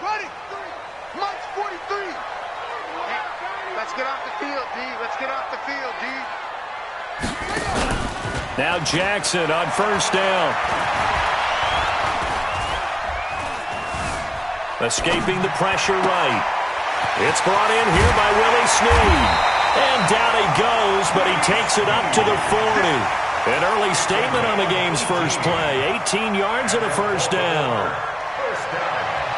Ready. March 43. Let's get off the field, D. Let's get off the field, D. Now Jackson on first down. Escaping the pressure right. It's brought in here by Willie Snead. And down he goes, but he takes it up to the 40. An early statement on the game's first play. 18 yards and a first down.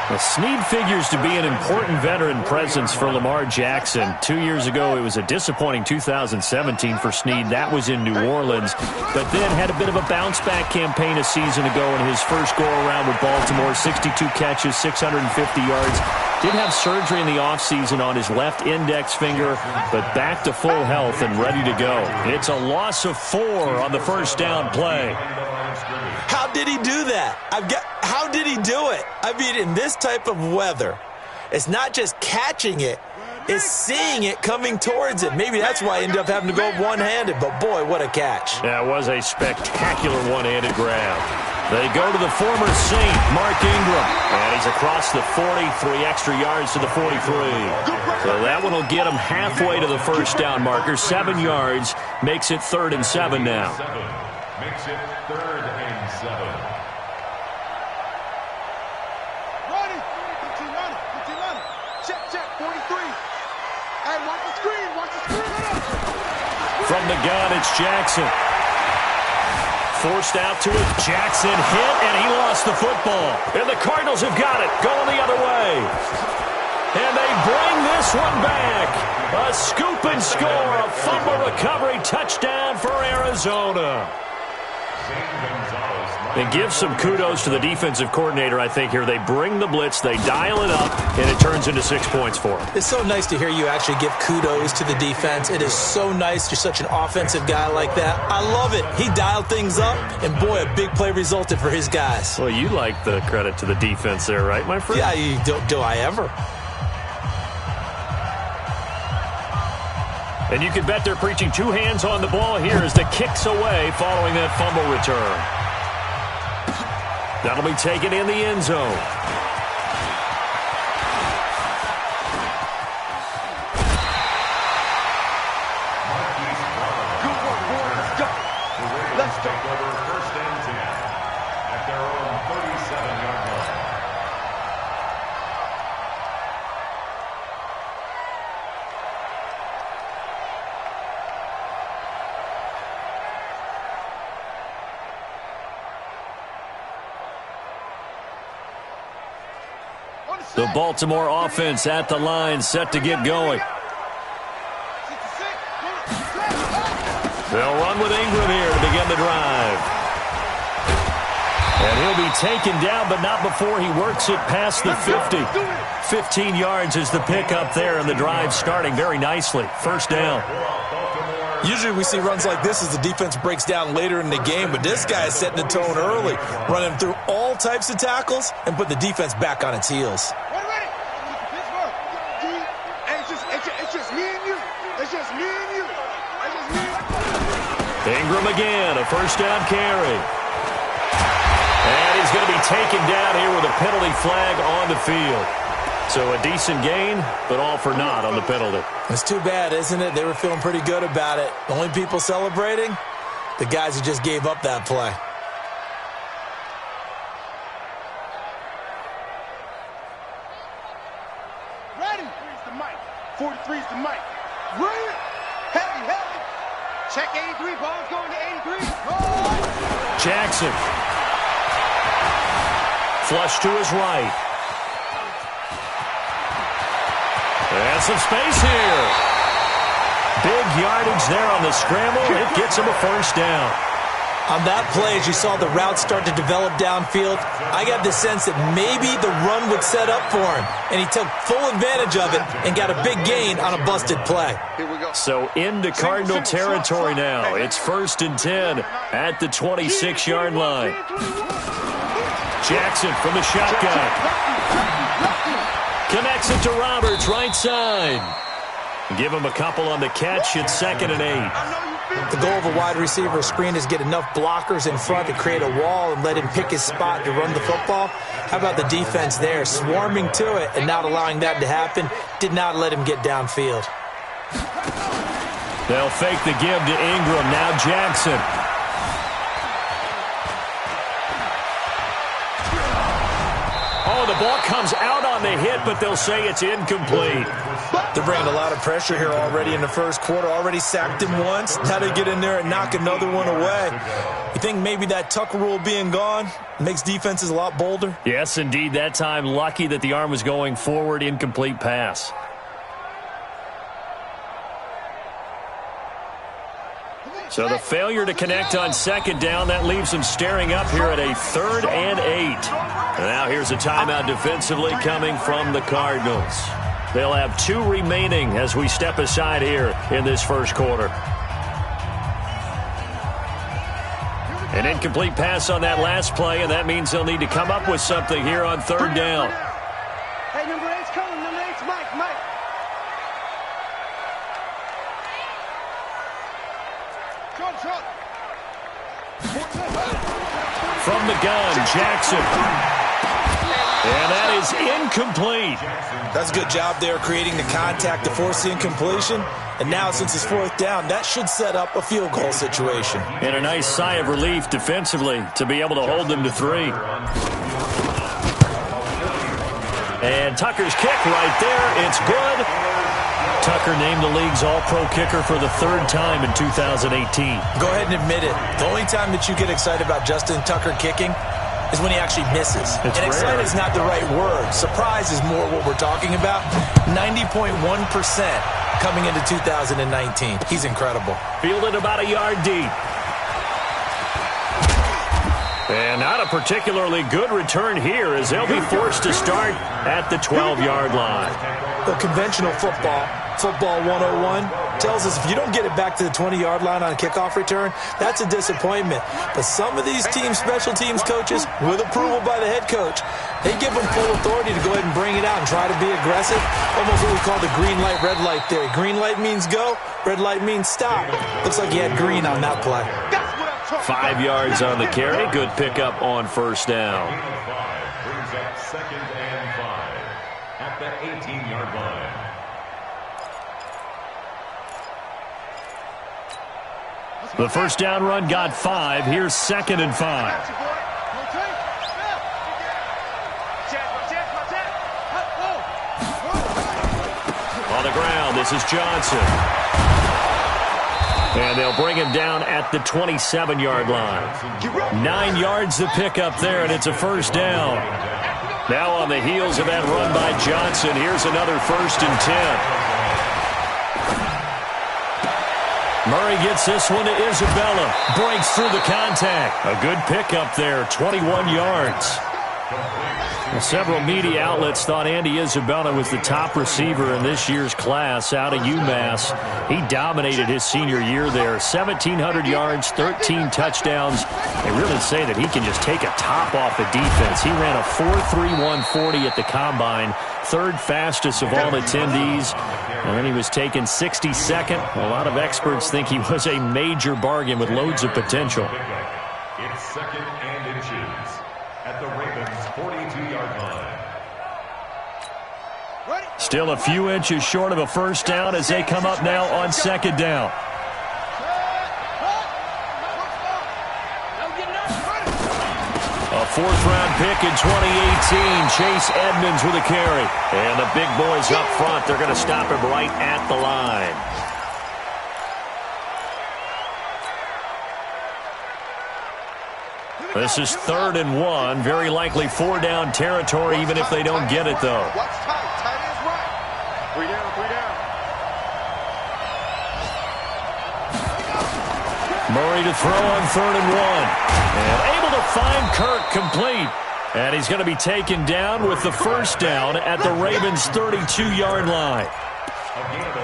Well, Snead figures to be an important veteran presence for Lamar Jackson. 2 years ago, it was a disappointing 2017 for Snead. That was in New Orleans. But then had a bit of a bounce-back campaign a season ago in his first go-around with Baltimore. 62 catches, 650 yards. Did have surgery in the offseason on his left index finger, but back to full health and ready to go. It's a loss of 4 on the first down play. How did he do that? How did he do it? I mean, in this type of weather, it's not just catching it, it's seeing it coming towards it. Maybe that's why he ended up having to go one-handed, but boy, what a catch. That was a spectacular one-handed grab. They go to the former Saint, Mark Ingram, and he's across the 43 extra yards to the 43. So that one will get him halfway to the first down marker. 7 yards makes it 3rd and 7 now. Makes it 3rd and 7. Ready. 15-runner. Check, 43. Hey, watch the screen. From the gun, it's Jackson. Forced out to it. Jackson hit, and he lost the football. And the Cardinals have got it. Going the other way. And they bring this one back. A scoop and score. A fumble recovery. Touchdown for Arizona. And give some kudos to the defensive coordinator, I think, here. They bring the blitz, they dial it up, and it turns into 6 points for them. It's so nice to hear you actually give kudos to the defense. It is so nice. You're such an offensive guy like that. I love it. He dialed things up, and boy, a big play resulted for his guys. Well, you like the credit to the defense there, right, my friend? Yeah, do I ever? And you can bet they're preaching 2 hands on the ball here as the kick's away following that fumble return. That'll be taken in the end zone. Good work, boys. Let's go. Let's go. Take over 1st and 10 at their own 37-yard line. The Baltimore offense at the line, set to get going. They'll run with Ingram here to begin the drive. And he'll be taken down, but not before he works it past the 50. 15 yards is the pickup there, and the drive starting very nicely. First down. Usually we see runs like this as the defense breaks down later in the game, but this guy is setting the tone early, running through all types of tackles and put the defense back on its heels. Ingram again, a first down carry. And he's going to be taken down here with a penalty flag on the field. So a decent gain, but all for naught on the penalty. It's too bad, isn't it? They were feeling pretty good about it. The only people celebrating, the guys who just gave up that play. Ready. 43's the mic. 43's the mic. Ready. Heavy. Check 83. Ball's going to 83. Jackson. Flush to his right. And some space here. Big yardage there on the scramble. It gets him a first down. On that play, as you saw the route start to develop downfield, I got the sense that maybe the run would set up for him, and he took full advantage of it and got a big gain on a busted play. So into Cardinal territory now. It's 1st and 10 at the 26-yard line. Jackson from the shotgun. Connects it to Roberts, right side. Give him a couple on the catch. It's 2nd and 8. The goal of a wide receiver screen is get enough blockers in front to create a wall and let him pick his spot to run the football. How about the defense there, swarming to it and not allowing that to happen? Did not let him get downfield. They'll fake the give to Ingram. Now Jackson. Oh, the ball comes out on the hit, but they'll say it's incomplete. They're bringing a lot of pressure here already in the first quarter. Already sacked him once. Now they get in there and knock another one away. You think maybe that Tucker rule being gone makes defenses a lot bolder? Yes, indeed. That time, lucky that the arm was going forward. Incomplete pass. So the failure to connect on second down, that leaves them staring up here at a 3rd and 8. And now here's a timeout defensively coming from the Cardinals. They'll have 2 remaining as we step aside here in this first quarter. An incomplete pass on that last play, and that means they'll need to come up with something here on 3rd down. Hey, number 8's coming. Number 8's Mike. From the gun, Jackson. And that is incomplete. That's a good job there creating the contact to force the incompletion. And now since it's 4th down, that should set up a field goal situation. And a nice sigh of relief defensively to be able to hold them to 3. And Tucker's kick right there. It's good. Tucker named the league's all-pro kicker for the 3rd time in 2018. Go ahead and admit it. The only time that you get excited about Justin Tucker kicking is when he actually misses. It's and excited rare. is not the right word. Surprise is more what we're talking about. 90.1% coming into 2019. He's incredible. Fielded about a yard deep. And not a particularly good return here as they'll be forced to start at the 12-yard line. The conventional football 101, tells us if you don't get it back to the 20-yard line on a kickoff return, that's a disappointment. But some of these special teams coaches, with approval by the head coach, they give them full authority to go ahead and bring it out and try to be aggressive. Almost what we call the green light, red light theory. Green light means go, red light means stop. Looks like he had green on that play. 5 yards on the carry. Good pickup on 1st down. Brings up 2nd and 5 at the 18-yard line. The 1st down run got 5. Here's 2nd and 5. On the ground, this is Johnson. And they'll bring him down at the 27-yard line. 9 yards to pick up there, and it's a 1st down. Now on the heels of that run by Johnson, here's another 1st and 10. Murray gets this one to Isabella. Breaks through the contact. A good pickup there, 21 yards. Well, several media outlets thought Andy Isabella was the top receiver in this year's class out of UMass. He dominated his senior year there. 1,700 yards, 13 touchdowns. They really say that he can just take a top off the defense. He ran a 4.31 40 at the Combine, 3rd fastest of all attendees. And then he was taken 62nd. A lot of experts think he was a major bargain with loads of potential. It's 2nd and inches at the Ravens' 42-yard line. Still a few inches short of a 1st down as they come up now on 2nd down. A 4th-round pick in 2018. Chase Edmonds with a carry. And the big boys up front, they're going to stop him right at the line. This is 3rd and 1. Very likely 4-down territory, even if they don't get it, though. Watch tight. Tight is right. 3 down, 3 down. Murray to throw on 3rd and 1. And able to find Kirk complete. And he's going to be taken down with the 1st down at the Ravens' 32-yard line.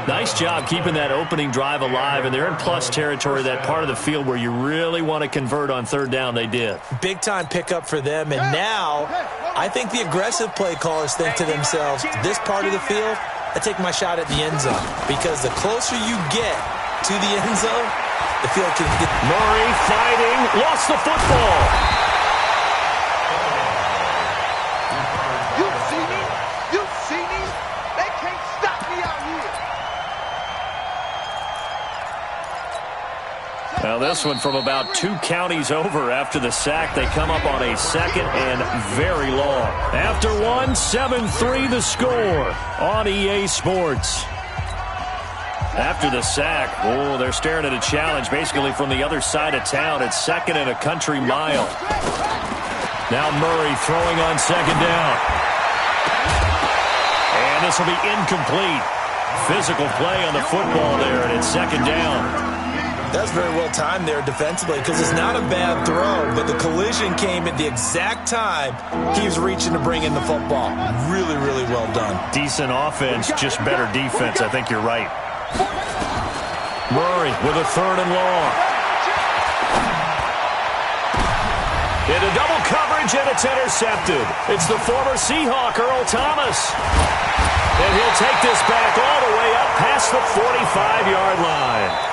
Nice job keeping that opening drive alive, and they're in plus territory, that part of the field where you really want to convert on 3rd down. They did. Big-time pickup for them, and now I think the aggressive play callers think to themselves, this part of the field, I take my shot at the end zone, because the closer you get to the end zone, The field can get... Murray fighting, lost the football. You see me? You see me? They can't stop me out here. Now this one from about 2 counties over after the sack. They come up on a second and very long. After one, 7-3 the score on EA Sports. After the sack, oh, they're staring at a challenge basically from the other side of town. It's second and a country mile. Now Murray throwing on second down. And this will be incomplete. Physical play on the football there, and it's second down. That's very well timed there defensively because it's not a bad throw, but the collision came at the exact time he was reaching to bring in the football. Really, really well done. Decent offense, just better defense. I think you're right. Murray with a third and long. Into double coverage, and it's intercepted. It's the former Seahawk, Earl Thomas. And he'll take this back all the way up past the 45-yard line.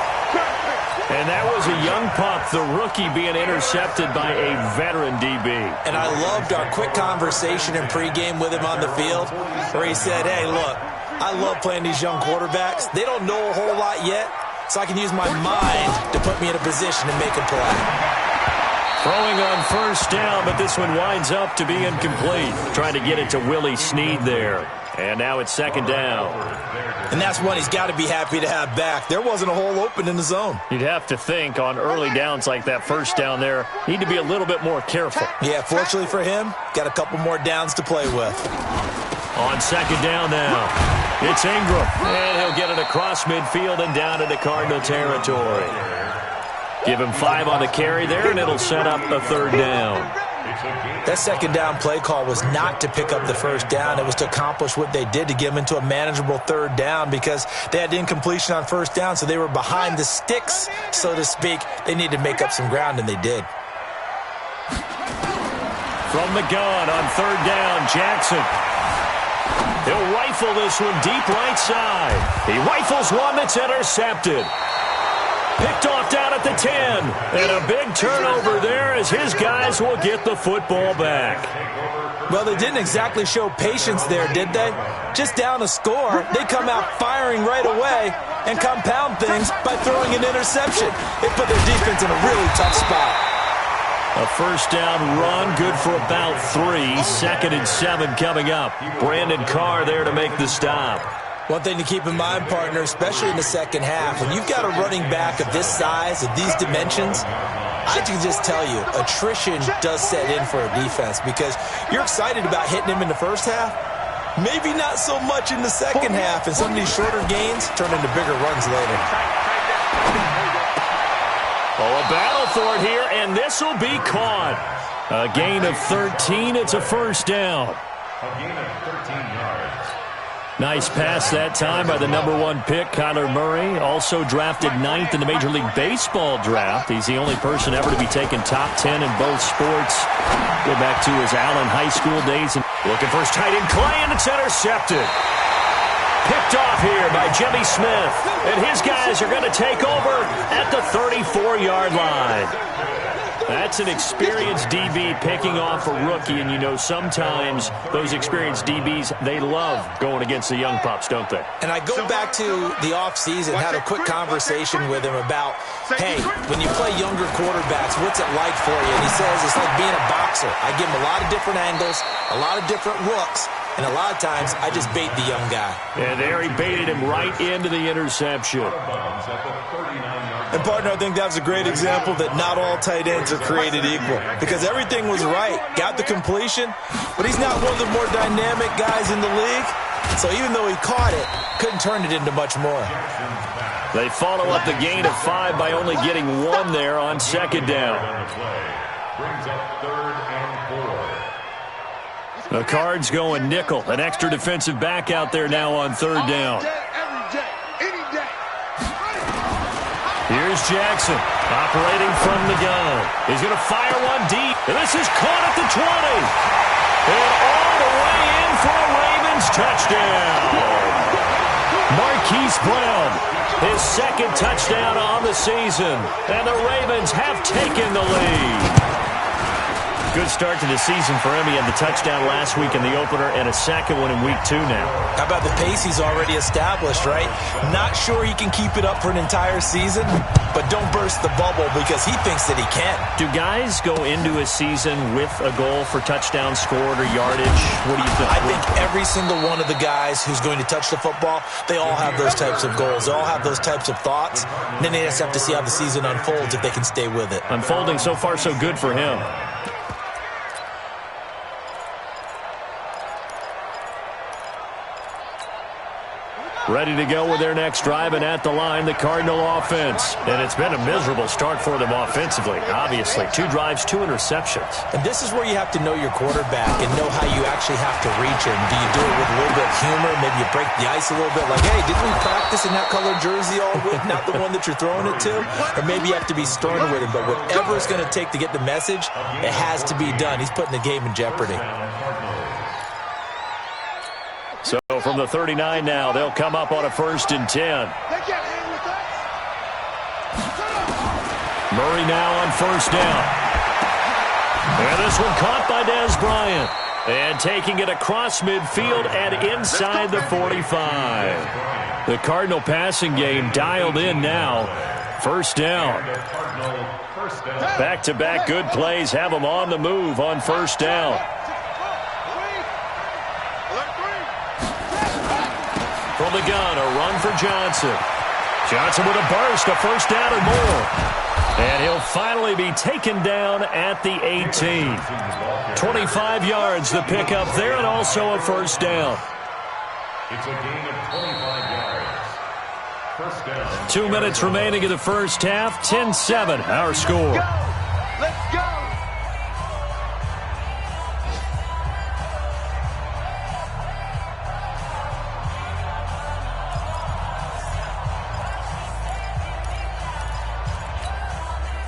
And that was a young pup, the rookie being intercepted by a veteran DB. And I loved our quick conversation in pregame with him on the field where he said, hey, look, I love playing these young quarterbacks. They don't know a whole lot yet, so I can use my mind to put me in a position to make a play. Throwing on first down, but this one winds up to be incomplete. Trying to get it to Willie Snead there. And now it's second down. And that's one he's got to be happy to have back. There wasn't a hole open in the zone. You'd have to think on early downs like that first down there, need to be a little bit more careful. Yeah, fortunately for him, got a couple more downs to play with. On second down now, it's Ingram. And he'll get it across midfield and down into Cardinal territory. Give him 5 on the carry there, and it'll set up a third down. That second down play call was not to pick up the first down. It was to accomplish what they did to get them into a manageable third down because they had incompletion on first down, so they were behind the sticks, so to speak. They needed to make up some ground, and they did. From the gun on third down, Jackson. He'll rifle this one deep right side. He rifles one that's intercepted. Picked off down at the 10. And a big turnover there as his guys will get the football back. Well, they didn't exactly show patience there, did they? Just down a score, they come out firing right away and compound things by throwing an interception. It put their defense in a really tough spot. A first down run, good for about 3. Second and 7 coming up. Brandon Carr there to make the stop. One thing to keep in mind, partner, especially in the second half, when you've got a running back of this size, of these dimensions, I can just tell you, attrition does set in for a defense because you're excited about hitting him in the first half. Maybe not so much in the second half, and some of these shorter gains turn into bigger runs later. Oh, a battle for it here, and this will be caught. A gain of 13. It's a first down. A gain of 13 yards. Nice pass that time by the number 1 pick, Kyler Murray. Also drafted 9th in the Major League Baseball draft. He's the only person ever to be taken top 10 in both sports. Go back to his Allen High School days. And looking for his tight end, Clay, and it's intercepted. Picked off here by Jimmy Smith. And his guys are going to take over at the 34-yard line. That's an experienced DB picking off a rookie, and you know sometimes those experienced DBs, they love going against the young pups, don't they? And I go back to the offseason, had a quick conversation with him about, hey, when you play younger quarterbacks, what's it like for you? And he says it's like being a boxer. I give him a lot of different angles, a lot of different looks, and a lot of times I just bait the young guy. And there he baited him right into the interception. And, partner, I think that was a great example that not all tight ends are created equal because everything was right. Got the completion, but he's not one of the more dynamic guys in the league. So even though he caught it, couldn't turn it into much more. They follow up the gain of 5 by only getting 1 there on second down. Brings up third and 4. The Cards going nickel. An extra defensive back out there now on third down. Here's Jackson, operating from the gun. He's going to fire one deep, and this is caught at the 20. And all the way in for a Ravens touchdown. Marquise Brown, his second touchdown on the season. And the Ravens have taken the lead. Good start to the season for him. He had the touchdown last week in the opener and a second one in week 2 now. How about the pace he's already established, right? Not sure he can keep it up for an entire season, but don't burst the bubble because he thinks that he can. Do guys go into a season with a goal for touchdown scored or yardage? What do you think? I think every single one of the guys who's going to touch the football, they all have those types of goals. They all have those types of thoughts. And then they just have to see how the season unfolds if they can stay with it. Unfolding so far so good for him. Ready to go with their next drive, and at the line, the Cardinal offense. And it's been a miserable start for them offensively, obviously. 2 drives, 2 interceptions. And this is where you have to know your quarterback and know how you actually have to reach him. Do you do it with a little bit of humor? Maybe you break the ice a little bit, like, hey, didn't we practice in that colored jersey all week, not the one that you're throwing it to? Or maybe you have to be stern with him, but whatever it's going to take to get the message, it has to be done. He's putting the game in jeopardy. So from the 39 now, they'll come up on a 1st and 10. Murray now on 1st down. And this one caught by Dez Bryant. And taking it across midfield and inside the 45. The Cardinal passing game dialed in now. 1st down. Back-to-back good plays have them on the move on 1st down. From the gun, a run for Johnson. Johnson with a burst, a 1st down and more. And he'll finally be taken down at the 18. 25 yards the pickup there, and also a 1st down. It's a gain of 25 yards. 1st down. 2 minutes remaining in the 1st half. 10-7, our score. Let's go!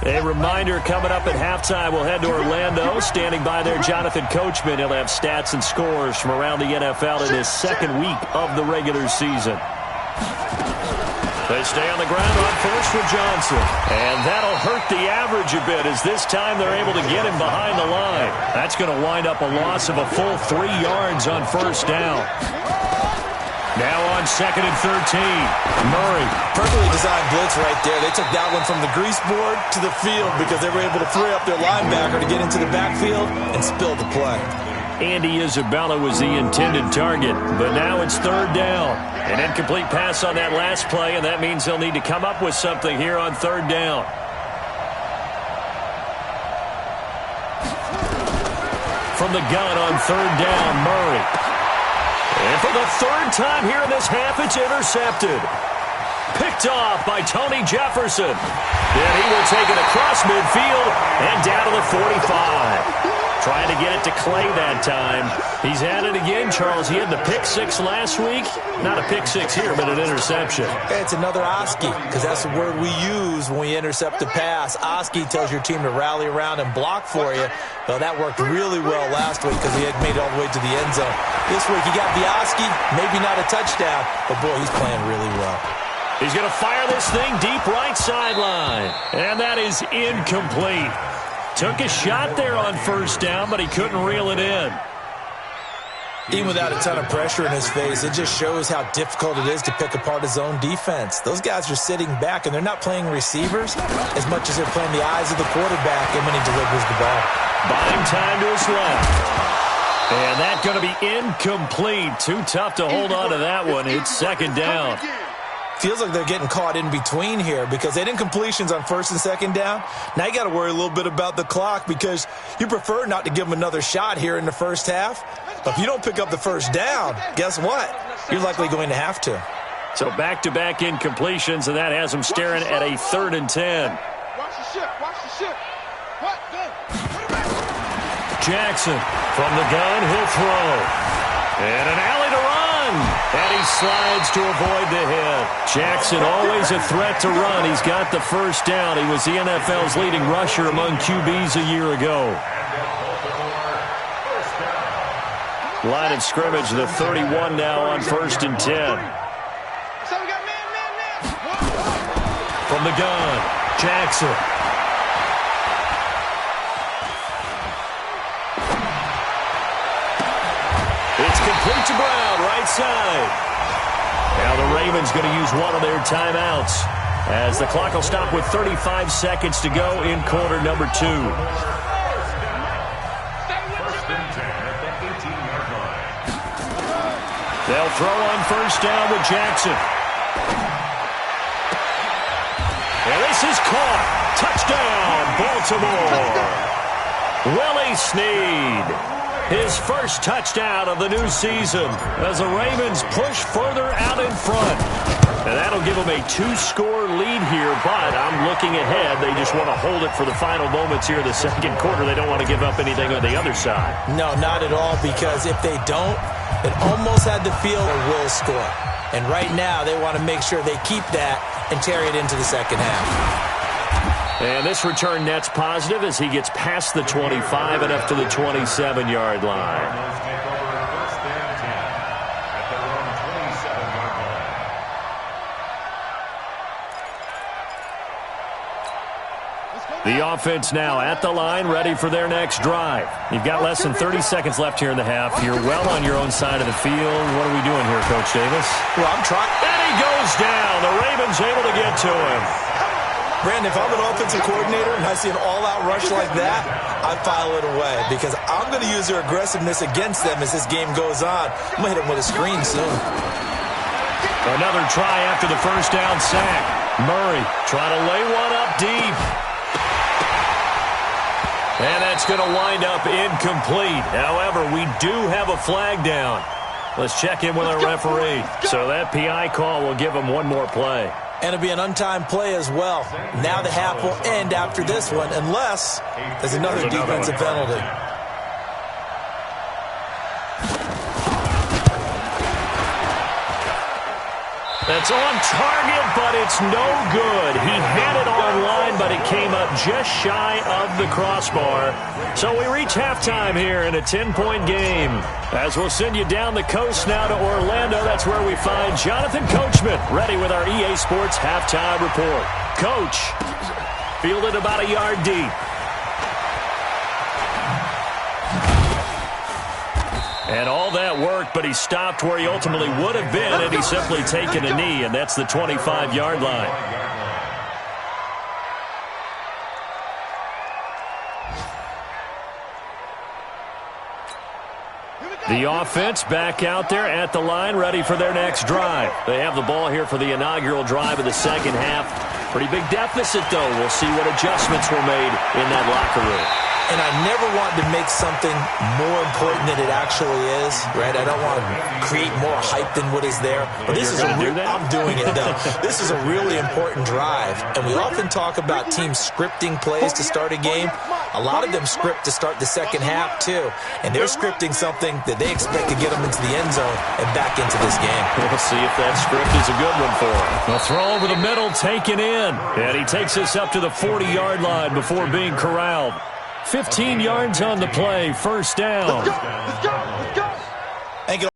A reminder coming up at halftime, we'll head to Orlando. Standing by there, Jonathan Coachman. He'll have stats and scores from around the NFL in his 2nd week of the regular season. They stay on the ground on 1st for Johnson. And that'll hurt the average a bit as this time they're able to get him behind the line. That's going to wind up a loss of a full 3 yards on 1st down. Now on 2nd and 13. Murray. Perfectly designed blitz right there. They took that one from the grease board to the field because they were able to free up their linebacker to get into the backfield and spill the play. Andy Isabella was the intended target, but now it's 3rd down. An incomplete pass on that last play, and that means they'll need to come up with something here on 3rd down. From the gun on 3rd down, Murray. And for the 3rd time here in this half, it's intercepted. Picked off by Tony Jefferson. Then he will take it across midfield and down to the 45. Trying to get it to Clay that time. He's at it again, Charles. He had the pick 6 last week. Not a pick 6 here, but an interception. It's another Oski, because that's the word we use when we intercept a pass. Oski tells your team to rally around and block for you. Well, that worked really well last week because he had made it all the way to the end zone. This week, he got the Oski, maybe not a touchdown, but boy, he's playing really well. He's going to fire this thing deep right sideline. And that is incomplete. Took a shot there on 1st down, but he couldn't reel it in. Even without a ton of pressure in his face, it just shows how difficult it is to pick apart his own defense. Those guys are sitting back, and they're not playing receivers as much as they're playing the eyes of the quarterback and when he delivers the ball. Buying time to his left. And that's going to be incomplete. Too tough to hold on to that one. It's 2nd down. Feels like they're getting caught in between here because they had incompletions on 1st and 2nd down. Now you got to worry a little bit about the clock because you prefer not to give them another shot here in the 1st half. But if you don't pick up the 1st down, guess what? You're likely going to have to. So back-to-back incompletions, and that has them staring at a 3rd and 10. Watch the ship. Watch the ship. What? Jackson from the gun, he'll throw. And an alley to run. And he slides to avoid the hit. Jackson always a threat to run. He's got the 1st down. He was the NFL's leading rusher among QBs a year ago. Line of scrimmage, the 31 now on 1st and 10. the gun. Jackson. It's complete to Brown, right side. Now the Ravens going to use one of their timeouts as the clock will stop with 35 seconds to go in quarter number 2. They'll throw on first down with Jackson. And this is caught. Touchdown, Baltimore. Willie Snead. His first touchdown of the new season as the Ravens push further out in front. And that'll give them a 2-score lead here, but I'm looking ahead. They just want to hold it for the final moments here in the second quarter. They don't want to give up anything on the other side. No, not at all, because if they don't, it almost had the feel they will score. And right now, they want to make sure they keep that and carry it into the second half. And this return net's positive as he gets past the 25 and up to the 27-yard line. The offense now at the line, ready for their next drive. You've got less than 30 seconds left here in the half. You're well on your own side of the field. What are we doing here, Coach Davis? Well, I'm trying. And he goes down. The Ravens able to get to him. Brandon, if I'm an offensive coordinator and I see an all-out rush like that, I file it away because I'm going to use their aggressiveness against them as this game goes on. I'm going to hit them with a screen soon. Another try after the first down sack. Murray trying to lay one up deep. And that's going to wind up incomplete. However, we do have a flag down. Let's check in with our referee. So that PI call will give him one more play. And it'll be an untimed play as well. Now the half will end after this one unless there's another defensive penalty. That's on target, but it's no good. He had it on line, but it came up just shy of the crossbar. So we reach halftime here in a 10-point game. As we'll send you down the coast now to Orlando, that's where we find Jonathan Coachman, ready with our EA Sports halftime report. Coach, fielded about a yard deep. And all that worked, but he stopped where he ultimately would have been had he simply taken a knee, and that's the 25-yard line. The offense back out there at the line, ready for their next drive. They have the ball here for the inaugural drive of the second half. Pretty big deficit, though. We'll see what adjustments were made in that locker room. And I never want to make something more important than it actually is, right? I don't want to create more hype than what is there. But this is I'm doing it, though. This is a really important drive. And we often talk about teams scripting plays to start a game. A lot of them script to start the second half, too. And they're scripting something that they expect to get them into the end zone and back into this game. We'll see if that script is a good one for him. A throw over the middle, taken in. And he takes us up to the 40-yard line before being corralled. 15 yards on the play, first down. Let's go.